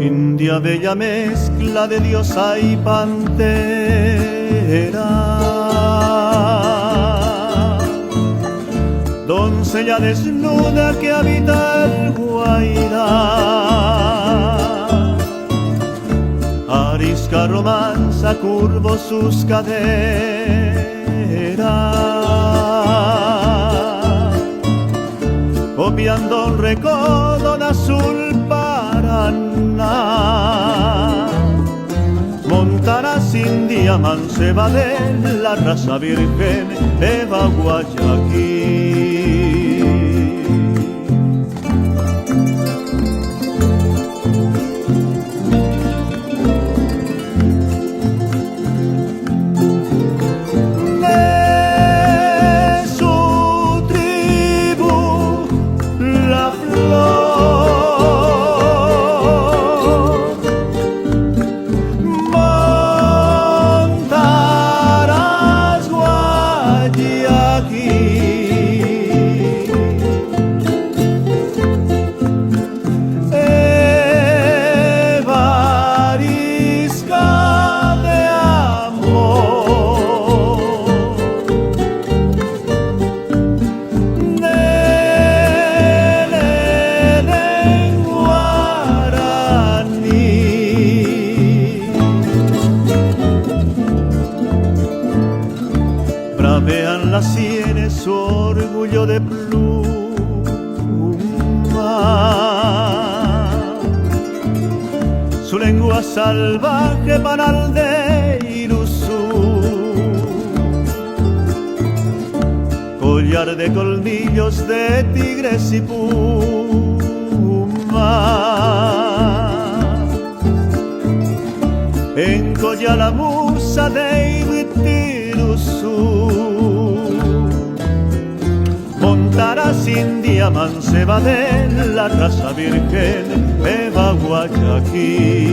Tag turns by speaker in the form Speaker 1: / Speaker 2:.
Speaker 1: India, bella mezcla de diosa y pantera, doncella desnuda que habita el Guairá, arisca romanza, curvo sus caderas, copiando un recodo de azul Paraná. Montarás India, manceba de la raza virgen de Guayaquil. Bravean las sienes su orgullo de pluma, su lengua salvaje panal de Irusú, collar de colmillos de tigres y puma, encolla la musa de Ibitirusú. Montarás India, manceba de la raza virgen de Guayaquil.